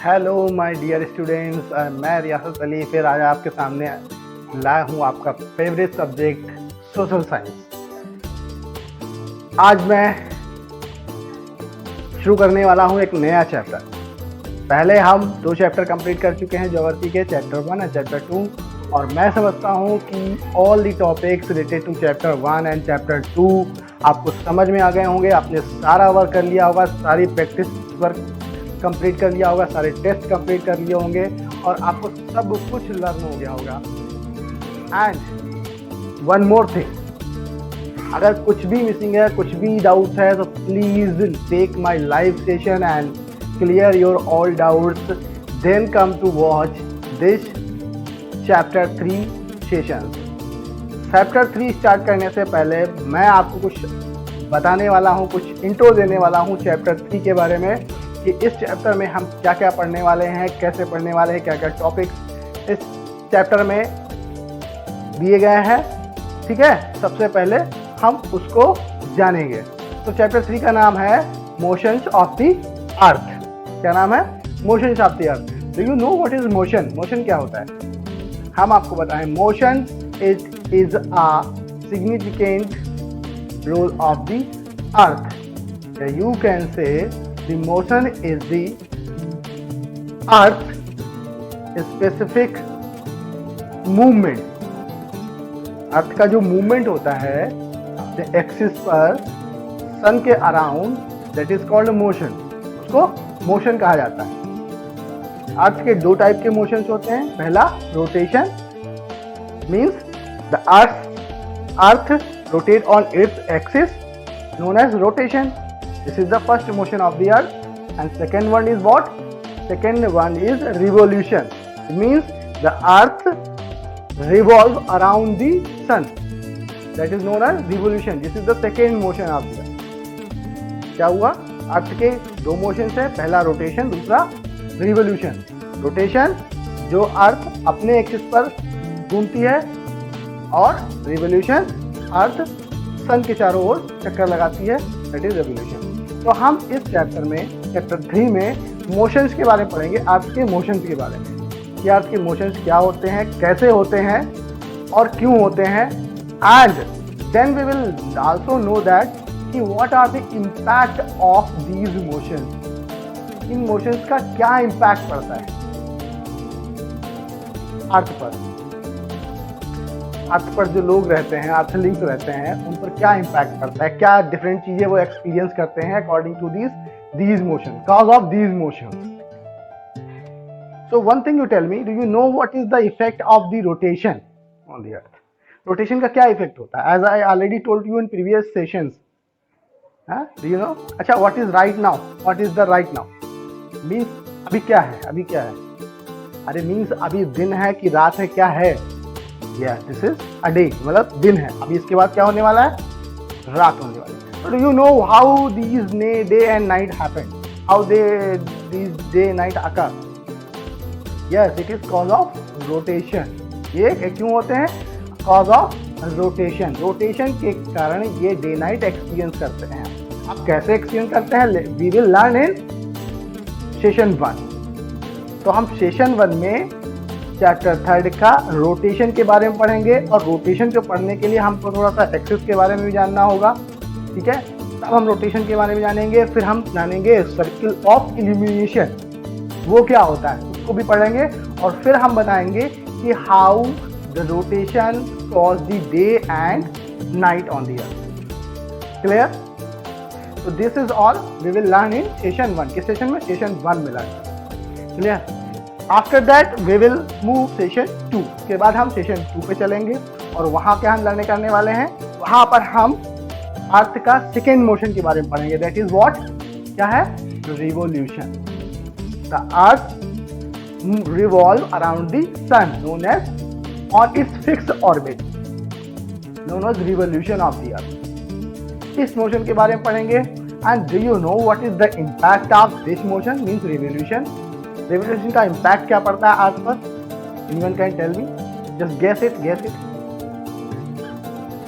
Hello my dear students, मैं रियासत अली फिर आज आपके सामने लाया हूँ आपका फेवरेट सब्जेक्ट सोशल साइंस। आज मैं शुरू करने वाला हूँ एक नया चैप्टर। पहले हम 2 चैप्टर कंप्लीट कर चुके हैं ज्योग्राफी के, चैप्टर 1 एंड चैप्टर 2, और मैं समझता हूँ कि all the topics related to chapter 1 and chapter 2 आपको समझ में आ गए होंगे। आपने सारा वर्क कर लिया होगा, सारी प्रैक्टिस वर्क कंप्लीट कर लिया होगा, सारे टेस्ट कंप्लीट कर लिए होंगे और आपको सब कुछ लर्न हो गया होगा। एंड वन मोर थिंग, अगर कुछ भी मिसिंग है, कुछ भी डाउट्स है, तो please take my live session and clear your all doubts, then come to watch this chapter 3 session. Chapter 3 start करने से पहले मैं आपको कुछ बताने वाला हूँ, कुछ इंट्रो देने वाला हूँ चैप्टर 3 के बारे में कि इस चैप्टर में हम क्या क्या पढ़ने वाले हैं, कैसे पढ़ने वाले हैं, क्या क्या टॉपिक्स इस चैप्टर में दिए गए हैं। ठीक है, सबसे पहले हम उसको जानेंगे। तो चैप्टर 3 का नाम है मोशंस ऑफ द अर्थ। क्या नाम है? Motions of the earth. Do you know what is motion? Motion क्या होता है? हम आपको बताएं। Motion is a significant role of the earth. You can say the motion is the earth specific movement। Earth का जो मूवमेंट होता है एक्सिस पर सन के around, that is called motion. उसको मोशन कहा जाता है। अर्थ के 2 टाइप के मोशंस होते हैं। पहला rotation, means the earth rotate on its axis known as rotation. This is the first motion of the earth. And second one is what? Second one is revolution. It means the earth revolves around the sun. That is known as revolution. This is the second motion of the earth. क्या हुआ? अर्थ के 2 motions है, पहला rotation, दूसरा revolution. Rotation जो अर्थ अपने axis पर घूमती है, और रिवोल्यूशन अर्थ सन के चारों ओर चक्कर लगाती है, दैट इज रिवोल्यूशन। तो हम इस चैप्टर में, चैप्टर 3 में मोशंस के बारे में पढ़ेंगे, अर्थ के मोशंस के बारे में कि अर्थ के मोशंस क्या होते हैं, कैसे होते हैं और क्यों होते हैं। And then we will also know that कि what are the impact of these motions. इन मोशंस का क्या इम्पैक्ट पड़ता है अर्थ पर। अर्थ पर जो लोग रहते हैं, अर्थलिंग्स रहते हैं, उन पर क्या इम्पैक्ट पड़ता है, क्या डिफरेंट चीजें वो एक्सपीरियंस करते हैं according to these motion, cause of these motions. So one thing you tell me, do you know what is the effect of the rotation on the earth? Rotation का क्या effect होता है? As I already told you in previous sessions. Do you know? अच्छा, what is right now? What is the right now means अभी क्या है? अभी क्या है? अरे मीन्स अभी दिन है कि रात है, क्या है? दिस इज अ डे, मतलब दिन है। अभी इसके बाद क्या होने वाला है? रात होने वाली है। Do you know how these day and night happen? How these day night occur? Yes, it is cause of rotation. ये क्यों होते हैं? Cause of rotation. रोटेशन के कारण ये डे नाइट एक्सपीरियंस करते हैं। अब कैसे एक्सपीरियंस करते हैं? We will learn in session 1। तो हम सेशन 1 में चैप्टर 3 का रोटेशन के बारे में पढ़ेंगे, और रोटेशन को पढ़ने के लिए हमको थोड़ा सा एक्सिस के बारे में भी जानना होगा। ठीक है, तब हम रोटेशन के बारे में जानेंगे। फिर हम जानेंगे सर्किल ऑफ इल्यूमिनेशन, वो क्या होता है, उसको भी पढ़ेंगे। और फिर हम बताएंगे कि how the rotation cause the day and night on the earth. Clear? तो this is all we will learn in session 1। किस सेशन में? सेशन 1 में learn. Clear? After that we will move session 2। के बाद हम सेशन 2 पे चलेंगे, और वहाँ क्या हम लर्न करने वाले हैं? वहाँ पर हम अर्थ का सेकेंड मोशन के बारे में पढ़ेंगे, दैट इज व्हाट? क्या है? Revolution. The earth revolve around the sun known as on its fixed orbit, known as revolution of the earth. इस मोशन के बारे में पढ़ेंगे। And do you know what is the impact of this motion means revolution? Revolution का impact क्या पड़ता है earth पर? Anyone can tell me? Just guess it, guess it.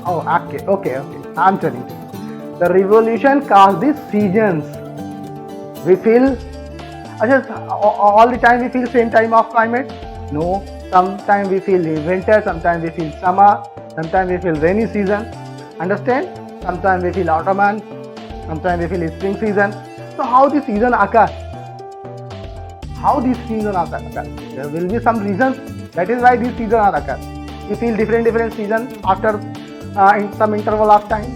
Oh, okay, I am telling you. The revolution caused the seasons. We feel अच्छा, all the time we feel same time of climate? No. Sometimes we feel winter, sometimes we feel summer, sometimes we feel rainy season. Understand? Sometimes we feel autumn, sometimes we feel spring season. So how the season occur? How these seasons are occur? There will be some reasons. That is why these seasons are occur. We feel different seasons after in some interval of time.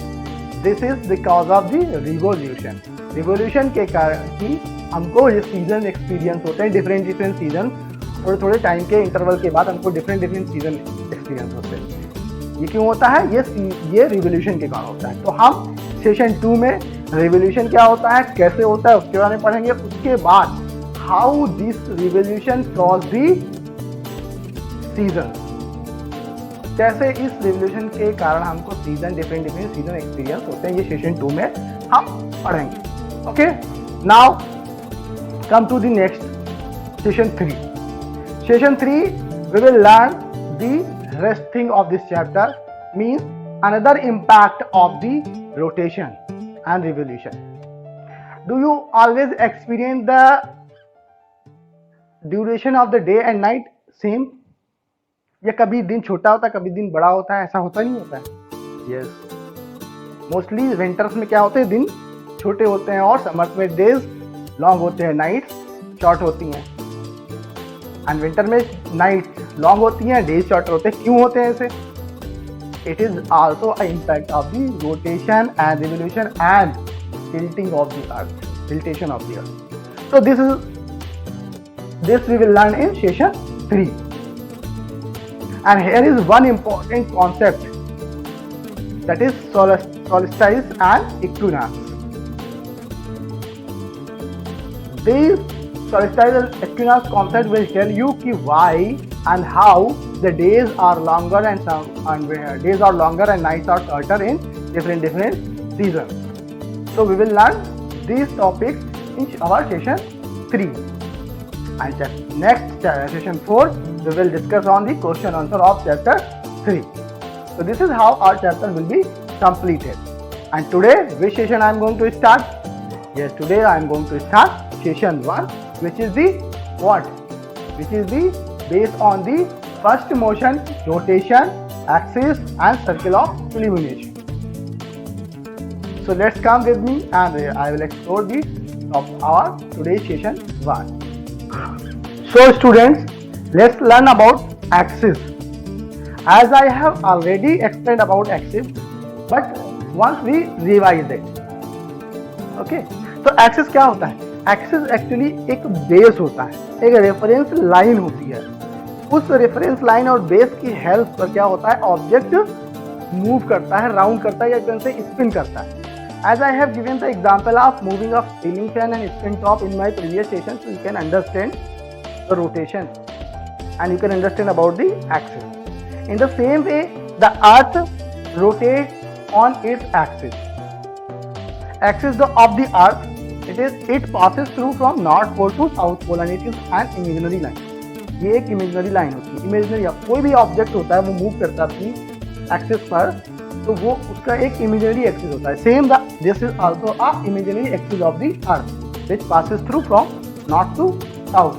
This is because of the revolution. Revolution के कारण ही हमको ये season experience होते हैं, different season, थोड़े time के interval के बाद हमको डिफरेंट सीजन एक्सपीरियंस होते हैं। ये क्यों होता है? ये रिवोल्यूशन के कारण होता है। तो हम सेशन 2 में रिवोल्यूशन क्या होता है, कैसे होता है, उसके बारे में पढ़ेंगे। उसके बाद how this revolution cross the season, कैसे इस रिवोल्यूशन के कारण हमको सीजन डिफरेंट सीजन एक्सपीरियंस होते हैं, ये सेशन 2 में हम पढ़ेंगे। Okay, now come to the next session 3. Session 3 we will learn the rest thing of this chapter, means another impact of the rotation and revolution. Do you always experience the duration of the day and night same? या कभी दिन छोटा होता है, कभी दिन बड़ा होता है, ऐसा होता नहीं होता है? यस, मोस्टली विंटर्स में क्या होते हैं, दिन छोटे होते हैं, और समर्स में डेज लॉन्ग होते हैं, नाइट्स शॉर्ट होती हैं। एंड विंटर में नाइट लॉन्ग होती हैं, डेज शॉर्ट होते हैं। क्यों होते हैं ऐसे? It is also a impact of the rotation and revolution and tilting of the earth, tiltation of the earth. So this we will learn in session 3. And here is one important concept, that is solstice and equinox. These solstice and equinox concept will tell you ki why and how the days are longer and days are longer and nights are shorter in different seasons. So we will learn these topics in our session 3. And next session 4 we will discuss on the question answer of chapter 3. So this is how our chapter will be completed. And today, which session I am going to start? Yes, today I am going to start session 1, which is the what? Which is the based on the first motion, rotation, axis and circle of illumination. So let's come with me and I will explore the of our today's session 1. So students, let's learn about axis. As I have already explained about axis, but once we revise it. Okay, तो axis क्या होता है? Axis actually एक base होता है, एक reference line होती है। उस रेफरेंस लाइन और बेस की हेल्प पर क्या होता है, ऑब्जेक्ट मूव करता है, राउंड करता है या कहीं से स्पिन करता है। As I have given the example of moving of ceiling fan and spin top in my previous session, so you can understand the rotation and you can understand about the axis. In the same way, the earth rotates on its axis. Axis of the earth, it passes through from north pole to south pole and it is an imaginary line. ये एक imaginary line होती है। Imaginary कोई भी object होता है वो move करता है अपनी एक्सिस पर, तो वो उसका एक imaginary एक्सिस होता है। Same this is also a imaginary axis of the earth which passes through from north to south.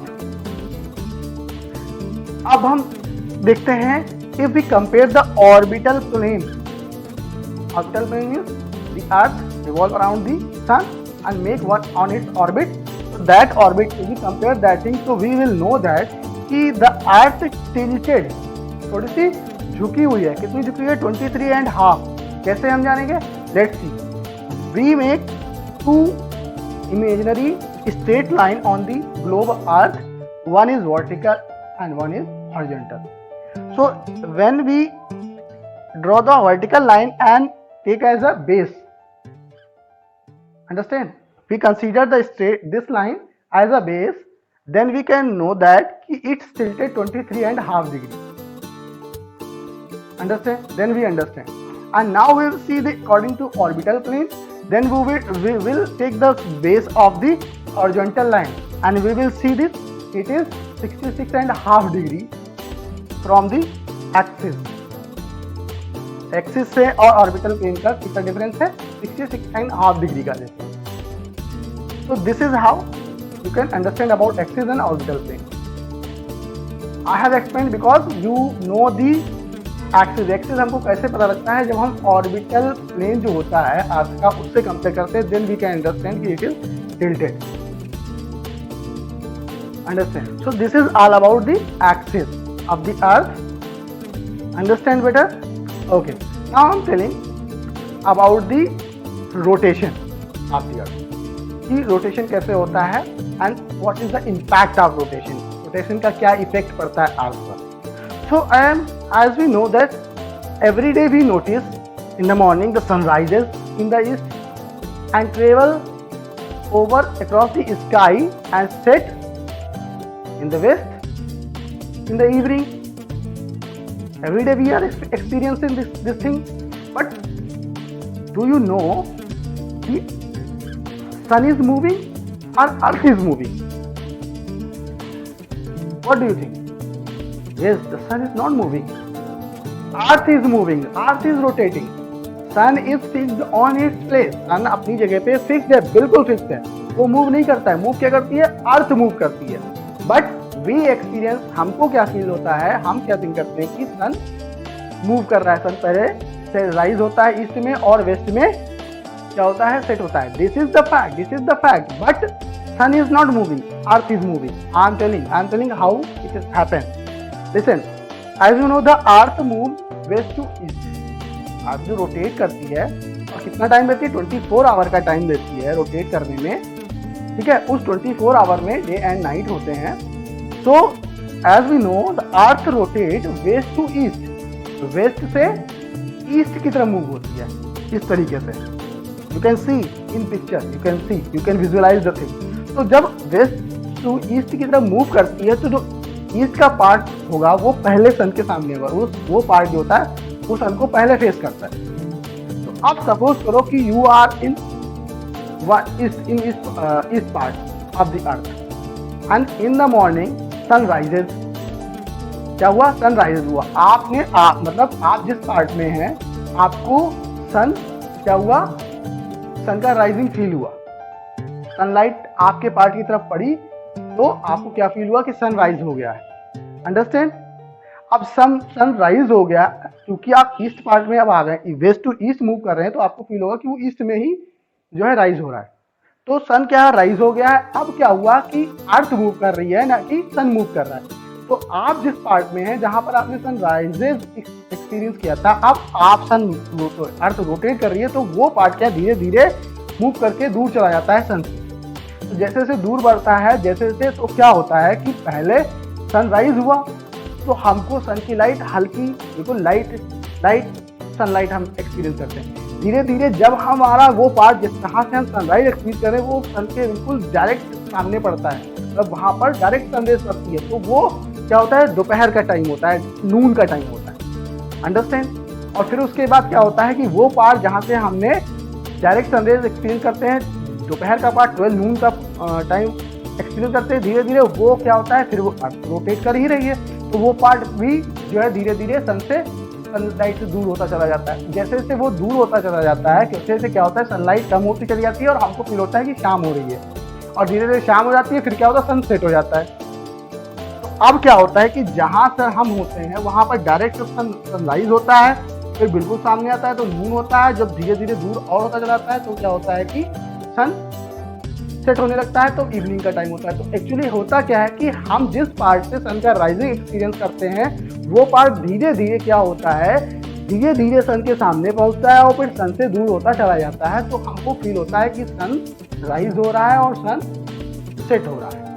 अब हम देखते हैं, if we compare the orbital plane means the earth revolve around the sun and make one on its orbit. So that orbit, if we compare that thing, so we will know that कि the earth tilted, थोड़ी सी झुकी हुई है। कितनी झुकी है? 23.5. कैसे हम जानेंगे? Let's see. We make two imaginary straight line on the globe earth. One is vertical and one is horizontal. So when we draw the vertical line and take as a base, understand? We consider this line as a base, then we can know that it's tilted 23.5 degree. Understand? Then we understand. And now we will see the according to orbital plane. Then we will take the base of the horizontal line and we will see this. It is 66.5 degree from the axis. Axis से और orbital plane का कितना difference है? 66.5 degree का difference. So this is how you can understand about axis and orbital plane. I have explained because you know the axis. Axis हमको कैसे पता लगता है, जब हम ऑर्बिटल प्लेन जो होता है अर्थ का उससे कंपेयर करते हैं, then we can understand कि it is tilted. Understand? So this is all about the axis of the earth. Understand better? Okay. Now I'm telling about the rotation of the earth. कि rotation कैसे होता है and what is the impact of rotation. Rotation का क्या effect पड़ता है earth पर. So as we know that every day we notice in the morning the sun rises in the east and travel over across the sky and set in the west in the evening. Every day we are experiencing this thing, but do you know the sun is moving or earth is moving? What do you think? Yes, the sun is not moving. Earth is moving. Earth is rotating. Sun is fixed on its place. Sun अपनी जगह पे fixed है, बिल्कुल fixed है. वो move नहीं करता है. Move क्या करती है? Earth move करती है. But we experience, हमको क्या फील होता है, हम क्या थिंक करते हैं कि सन मूव कर रहा है. सन पहले से राइज होता है ईस्ट में और वेस्ट में क्या होता है, सेट होता है. This is the fact, this is the fact. But sun is not moving, earth is moving. I am telling how it is happen. Listen, as you know the earth move west to east. Earth जो rotate करती है और कितना time लेती है, 24 our का time लेती है रोटेट करने में. ठीक है, उस 24 आवर में डे एंड नाइट होते हैं. So as we know the earth rotate west to east. West से ईस्ट की तरफ मूव होती है इस तरीके से. You can see in picture, you can visualize the thing. तो जब वेस्ट टू ईस्ट की तरफ मूव करती है तो जो ईस्ट का पार्ट होगा वो पहले सन के सामने होगा. वो पार्ट जो होता है वो सन को पहले फेस करता है. तो अब सपोज करो कि you are in east part of the earth and in the morning sun rises. क्या हुआ, सन राइजेज हुआ. आपने मतलब आप जिस पार्ट में हैं आपको सन क्या हुआ, सन का राइजिंग फील हुआ. सनलाइट आपके पार्ट की तरफ पड़ी तो आपको क्या फील हुआ कि सन राइज हो गया है. अंडरस्टैंड. अब सन राइज हो गया क्योंकि आप ईस्ट पार्ट में अब आ गए, वेस्ट टू ईस्ट मूव कर रहे हैं तो आपको फील होगा कि वो ईस्ट में ही जो है राइज हो रहा है. तो सन क्या राइज हो गया है. अब क्या हुआ कि अर्थ मूव कर रही है ना कि सन मूव कर रहा है. तो आप जिस पार्ट में हैं जहां पर आपने सन राइजेज एक्सपीरियंस किया था, अब आप अर्थ रोटेट कर रही है तो वो पार्ट क्या धीरे धीरे मूव करके दूर चला जाता है सन से. तो जैसे जैसे दूर बढ़ता है जैसे जैसे तो क्या होता है कि पहले सनराइज हुआ तो हमको सन की लाइट हल्की बिल्कुल लाइट सनलाइट हम एक्सपीरियंस करते हैं. धीरे धीरे जब हमारा वो पार्ट जहाँ से हम सनराइज एक्सपीरियंस करें वो सन के बिल्कुल डायरेक्ट सामने पड़ता है, मतलब वहाँ पर डायरेक्ट सनरेज पड़ती है. तो वो क्या होता है, दोपहर का टाइम होता है, नून का टाइम होता है. अंडरस्टैंड. और फिर उसके बाद क्या होता है कि वो पार्ट जहाँ से हमने डायरेक्ट सनरेज एक्सपीरियंस करते हैं, दोपहर का पार्ट 12 नून का टाइम एक्सपीरियंस करते हैं, धीरे धीरे वो क्या होता है फिर वो रोटेट कर ही रही है तो वो पार्ट भी जो है धीरे धीरे सनलाइट से दूर होता चला जाता है. जैसे जैसे वो दूर होता चला जाता है कैसे जैसे क्या होता है सनलाइट कम होती चली जाती है और हमको फील होता है कि शाम हो रही है और धीरे धीरे शाम हो जाती है. फिर क्या होता है सनसेट हो जाता है. तो अब क्या होता है कि जहाँ से हम होते हैं वहाँ पर डायरेक्ट सनराइज होता है, फिर बिल्कुल सामने आता है तो नून होता है. जब धीरे धीरे दूर और होता चला जाता है तो क्या होता है कि सन सेट होने लगता है तो इवनिंग का टाइम होता है. तो एक्चुअली होता क्या है कि हम जिस पार्ट से सन का राइजिंग एक्सपीरियंस करते हैं वो पार्ट धीरे धीरे क्या होता है, धीरे धीरे सन के सामने पहुंचता है और फिर सन से दूर होता चला जाता है. तो हमको फील होता है कि सन राइज हो रहा है और सन सेट हो रहा है.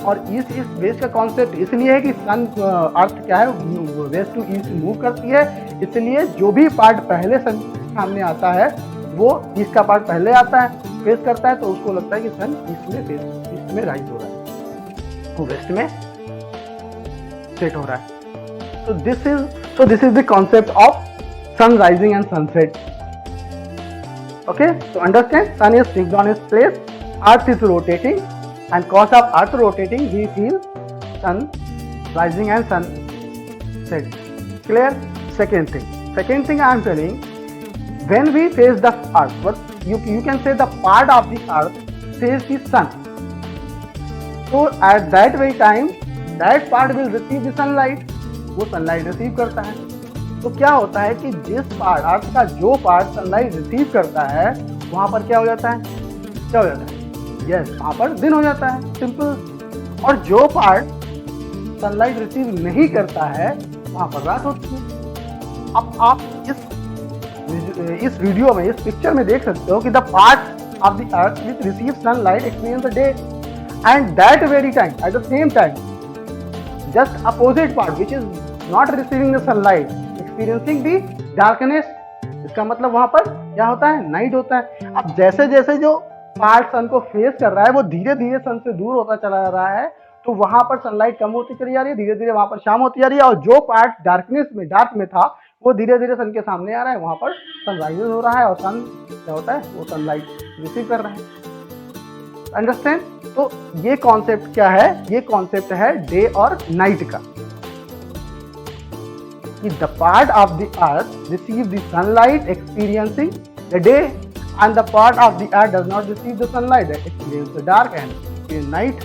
और इस वेस्ट का कॉन्सेप्ट इसलिए है कि सन अर्थ क्या है वेस्ट टू ईस्ट मूव करती है, इसलिए जो भी पार्ट पहले सन सामने आता है वो ईस्ट का पार्ट पहले आता है फेस करता है तो उसको लगता है कि सन ईस्ट में राइज हो रहा है, वो वेस्ट में सेट हो रहा है. So this is the concept of sun rising and sunset. Okay, so understand, sun is fixed on its place, earth is rotating, and cause of earth rotating we feel sun rising and sunset. Clear? Second thing I am telling, when we face the earth, what you can say the part of the earth face the sun. So at that very time, that part will receive the sunlight. वो sunlight receive करता है. तो क्या होता है कि जिस part, अर्थ का जो पार्ट सनलाइट रिसीव करता है, वहां पर क्या हो जाता है? क्या हो जाता है? यस, वहां पर दिन हो जाता है. सिंपल. और जो पार्ट सनलाइट रिसीव नहीं करता है, वहां पर रात होती है. अब आप इस वीडियो में, इस पिक्चर में देख सकते हो कि the part of the earth which receive sunlight experience the day, and that very time, at the same time, just opposite part which is not receiving the sunlight experiencing the darkness. इसका मतलब वहां पर क्या होता है? Night होता है. अब जैसे जैसे जो पार्ट सन को फेस कर रहा है, वो धीरे धीरे सन से दूर होता चला जा रहा है, तो वहां पर सनलाइट कम होती चली जा रही है, धीरे धीरे वहां पर शाम होती जा रही है. और जो पार्ट डार्क में था, वो धीरे धीरे सन के सामने आ रहा है, वहां पर सनराइजेस हो रहा है, और सन क्या होता है? वो सनलाइट रिसीव कर रहा है. अंडरस्टैंड? तो ये कॉन्सेप्ट क्या है? ये कॉन्सेप्ट है डे और नाइट का, कि the part of the earth receive the sunlight experiencing the day, and the part of the earth does not receive the sunlight experience the dark and night.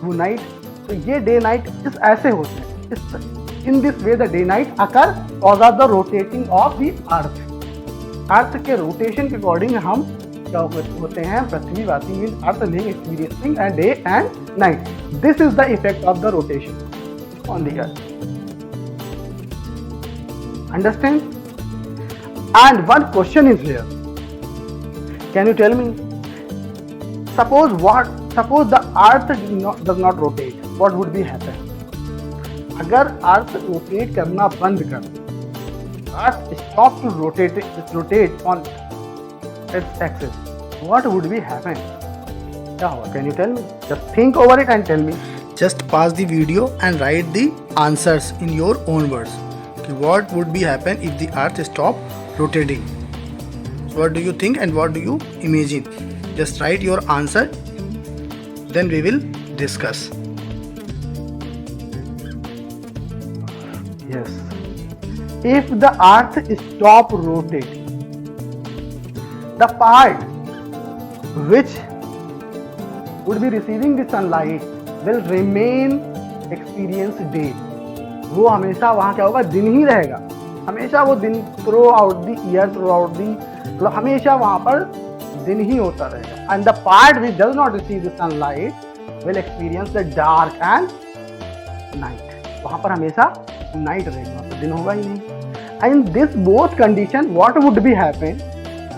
वो night, तो ये day night is ऐसे होते हैं. In this way the day night occur cause of the rotating of the earth. Earth के rotation के according हम क्या होते हैं? पृथ्वीवासी mean earth living experiencing and day and night. This is the effect of the rotation on the earth. Understand? And one question is here. Can you tell me? Suppose the earth does not rotate. What would be happen? अगर earth rotate करना बंद कर दे, अर्थ stop to rotate on its axis, what would be happen? क्या होगा? Can you tell me? Just think over it and tell me. Just pause the video and write the answers in your own words. What would be happen if the earth stop rotating? So what do you think and what do you imagine? Just write your answer, then we will discuss. Yes. If the earth stop rotating, the part which would be receiving the sunlight will remain experience day. वो हमेशा वहाँ क्या होगा? दिन ही रहेगा. हमेशा वो दिन through out the year, through out the, मतलब हमेशा वहाँ पर दिन ही होता रहेगा. And the part which does not receive the sunlight will experience the dark and night. वहाँ पर हमेशा नाइट रहेगा, तो दिन होगा ही नहीं. And this both condition what would be happen?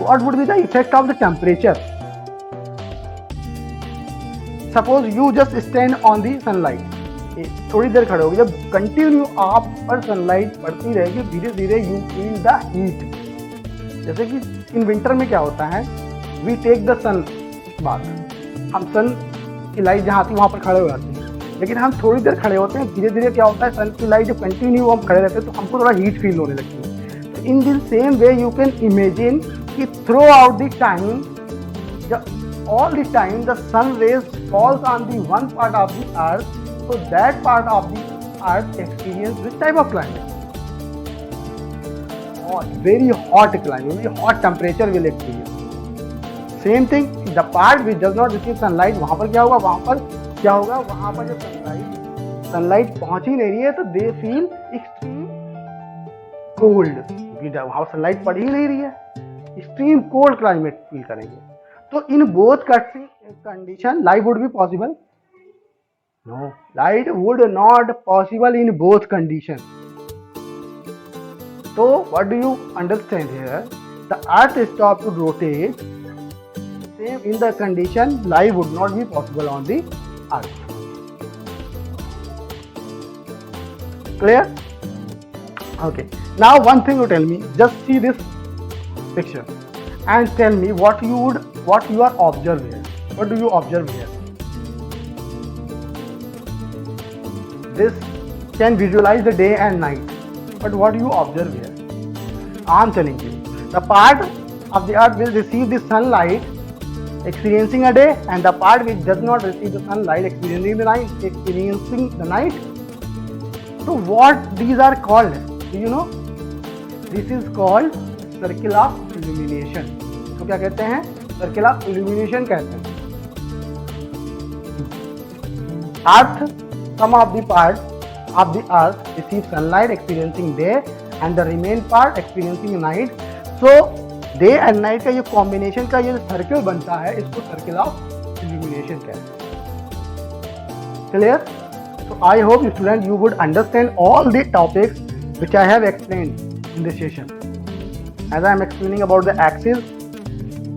What would be the effect of the temperature? Suppose you just stand on the sunlight, थोड़ी देर खड़े होगी, जब कंटिन्यू आप पर सनलाइट पड़ती रहेगी, धीरे धीरे यू फील द हीट. जैसे कि इन विंटर में क्या होता है? We take the sun bath, हम सन की लाइट जहाँ आती है वहाँ पर खड़े हो जाते हैं, लेकिन हम थोड़ी देर खड़े होते हैं, धीरे धीरे क्या होता है? सन की लाइट जब कंटिन्यू हम खड़े रहते हैं, तो हमको थोड़ा हीट फील होने लगती है. तो in this same way you can imagine कि throughout the time, all the time the sun rays falls on the one part of the earth, so that part of the earth experience which type of climate? Hot, very hot climate, very hot temperature will experience. Same thing, the part which does not receive sunlight, वहाँ पर क्या होगा? वहाँ पर क्या होगा? वहाँ पर जब sunlight पहुँच ही नहीं रही है, तो they feel extreme cold. वहाँ sunlight पड़ ही नहीं रही है, extreme cold climate feel करेंगे. तो in both condition life would be possible? No, light would not possible in both condition. तो what do you understand here? The earth stop to rotate, same in the condition life would not be possible on the earth. Clear? Okay, now one thing you tell me, just see this picture and tell me what you are observing here. What do you observe here? This can visualize the day and night, but what do you observe here? I am telling you, the part of the earth will receive the sunlight experiencing a day, and the part which does not receive the sunlight experiencing the night. So what these are called? Do you know? This is called circle of illumination. तो क्या कहते हैं? Circle of illumination कहते हैं. some of the parts of the earth receive sunlight experiencing day and the remain part experiencing night. So day and night का ये combination का ये सर्किल बनता है, इसको सर्किल ऑफ इल्यूमिनेशन कहते हैं. Clear? So I hope student you would understand all the topics which I have explained in this session. As I am explaining about the axis,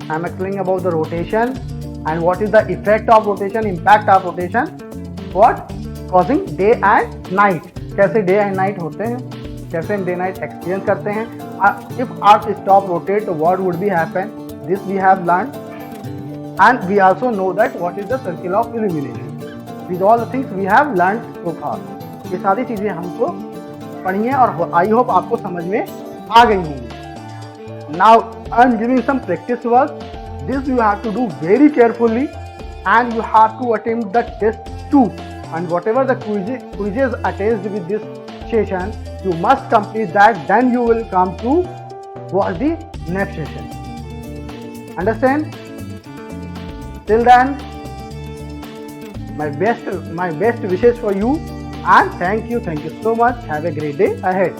I am explaining about the rotation and what is the effect of rotation, impact of rotation, what causing day and night. कैसे day and night होते हैं, कैसे हम day night experience करते हैं. If earth stop rotate, what would be happen? This we have learned, and we also know that what is the circle of illumination. These all the things we have learned so far. ये सारी चीजें हमको पढ़ी हैं और I hope आपको समझ में आ गई होंगी. Now I am giving some practice work. This you have to do very carefully, and you have to attempt the test too. And whatever the quizzes attached with this session, you must complete that. Then you will come to watch the next session. Understand? Till then, my best wishes for you, and thank you so much. Have a great day ahead.